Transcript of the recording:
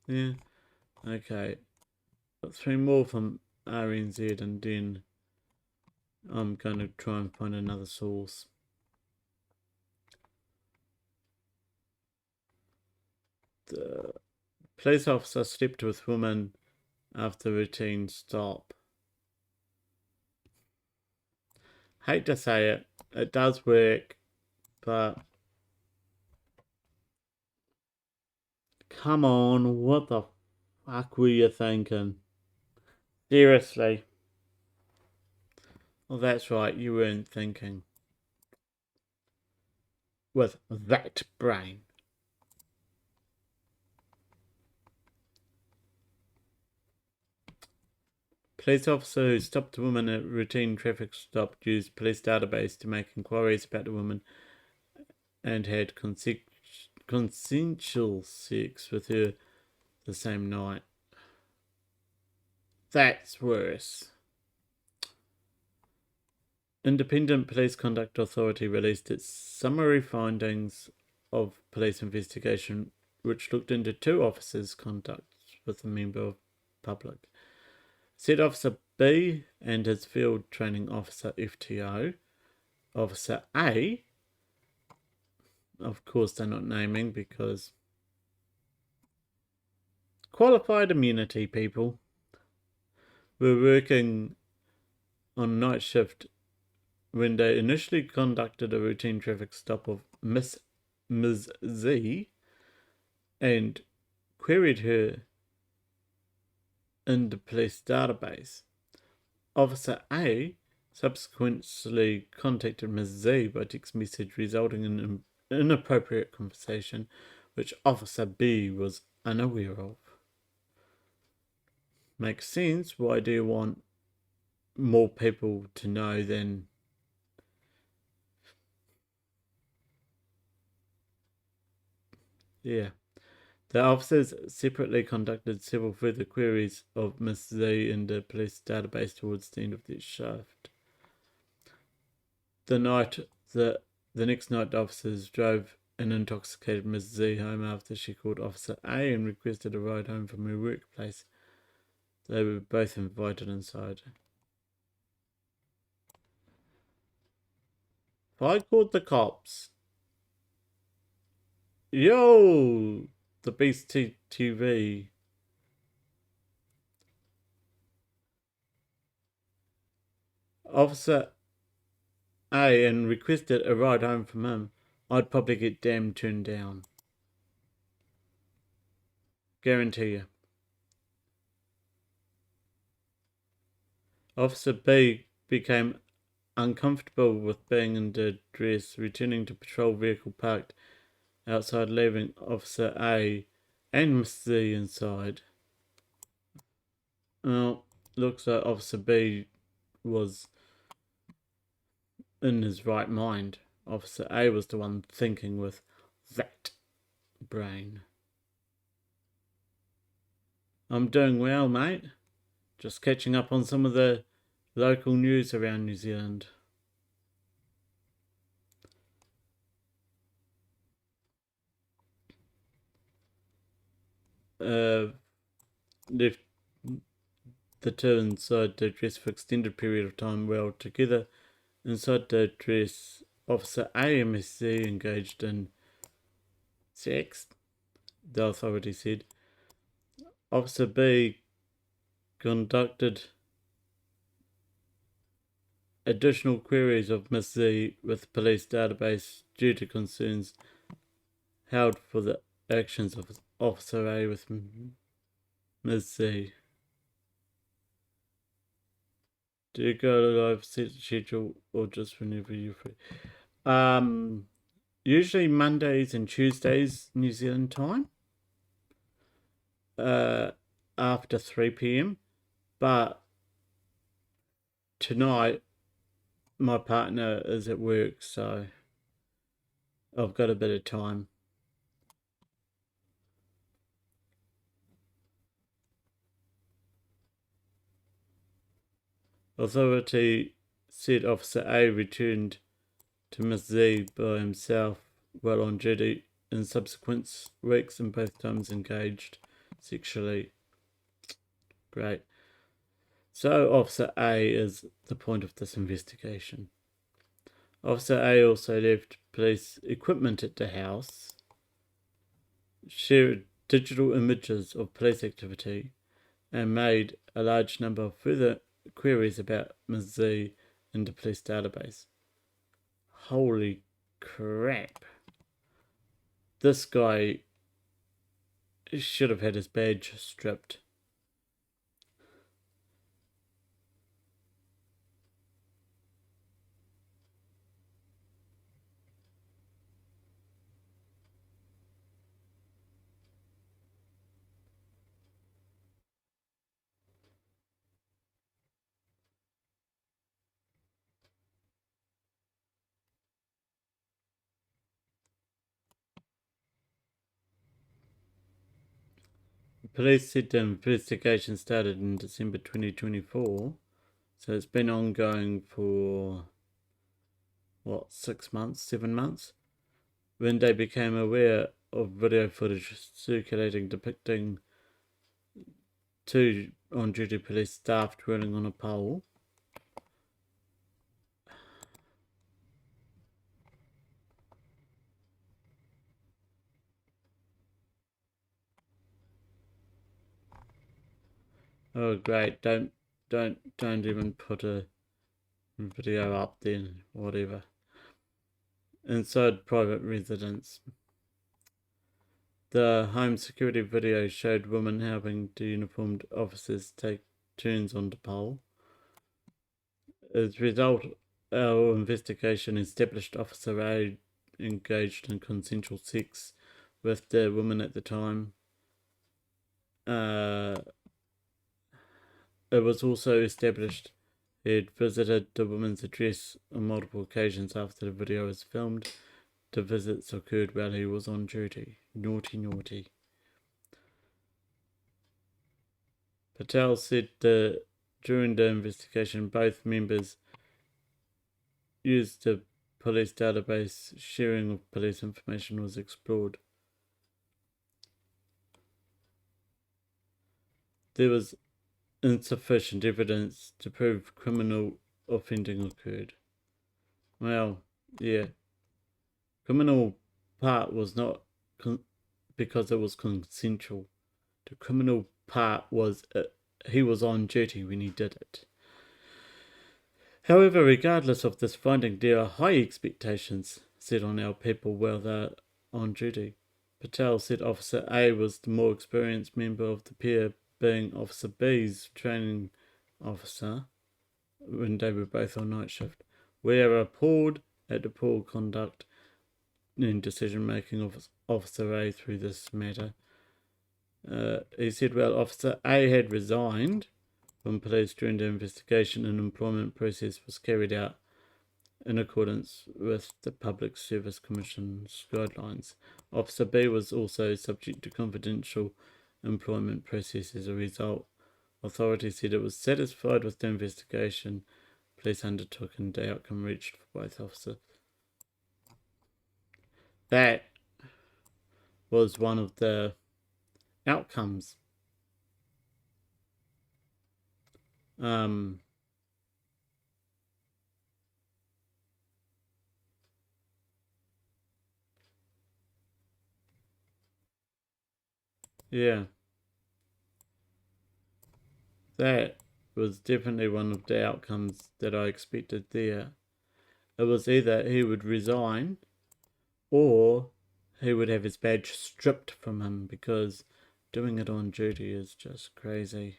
Yeah. Okay. Got 3 more from RNZ, and then I'm going to try and find another source. The police officer slept with woman after routine stop. Hate to say it, it does work, but come on, what the fuck were you thinking? Seriously. Well, that's right, you weren't thinking. With that brain. Police officer who stopped a woman at a routine traffic stop used police database to make inquiries about the woman and had consensual sex with her the same night. That's worse. Independent Police Conduct Authority released its summary findings of police investigation, which looked into 2 officers' conduct with a member of public. Said Officer B and his field training officer FTO, Officer A, of course they're not naming because qualified immunity people, were working on night shift when they initially conducted a routine traffic stop of Ms. Z and queried her in the police database. Officer A subsequently contacted Ms. Z by text message, resulting in an inappropriate conversation which Officer B was unaware of. Makes sense. Why do you want more people to know than... Yeah. The officers separately conducted several further queries of Ms. Z in the police database towards the end of their shift. The next night, the officers drove an intoxicated Ms. Z home after she called Officer A and requested a ride home from her workplace. They were both invited inside. If I called the cops, yo, the Beast TV. Officer A and requested a ride home from him, I'd probably get damn turned down. Guarantee you. Officer B became uncomfortable with being in the dress, returning to patrol vehicle parked outside, leaving Officer A and Miss Z inside. Well, looks like Officer B was in his right mind. Officer A was the one thinking with that brain. I'm doing well, mate. Just catching up on some of the local news around New Zealand. Left the two inside the dress for extended period of time while together. Inside the dress, Officer A and Miss Z engaged in sex, the authority said. Officer B conducted additional queries of Miss Z with the police database due to concerns held for the actions of Officer A with Miss Z. Do you go to live set schedule or just whenever you're free? Usually Mondays and Tuesdays New Zealand time. After 3 p.m. But tonight my partner is at work, so I've got a bit of time. Authority said Officer A returned to Miss Z by himself while on duty in subsequent weeks and both times engaged sexually. Great. So Officer A is the point of this investigation. Officer A also left police equipment at the house, shared digital images of police activity, and made a large number of further queries about Ms. Z in the police database. Holy crap. This guy should have had his badge stripped. Police said the investigation started in December 2024, so it's been ongoing for, 6 months, 7 months, when they became aware of video footage circulating depicting 2 on-duty police staff twirling on a pole. Oh great, don't even put a video up then, whatever. Inside private residence. The home security video showed women helping the uniformed officers take turns on the pole. As a result, our investigation established Officer A engaged in consensual sex with the woman at the time. It was also established he had visited the woman's address on multiple occasions after the video was filmed. The visits occurred while he was on duty. Naughty, naughty. Patel said that during the investigation, both members used the police database. Sharing of police information was explored. There was insufficient evidence to prove criminal offending occurred. Well, yeah. Criminal part was not because it was consensual. The criminal part was he was on duty when he did it. However, regardless of this finding, there are high expectations set on our people while they're on duty. Patel said Officer A was the more experienced member of the pair, being Officer B's training officer when they were both on night shift. We are appalled at the poor conduct in decision making of Officer A through this matter. He said, well, Officer A had resigned from police during the investigation and employment process was carried out in accordance with the Public Service Commission's guidelines. Officer B was also subject to confidential employment process. As a result, authorities said it was satisfied with the investigation police undertook and the outcome reached for both officers. That was one of the outcomes. Yeah. That was definitely one of the outcomes that I expected there. It was either he would resign or he would have his badge stripped from him because doing it on duty is just crazy.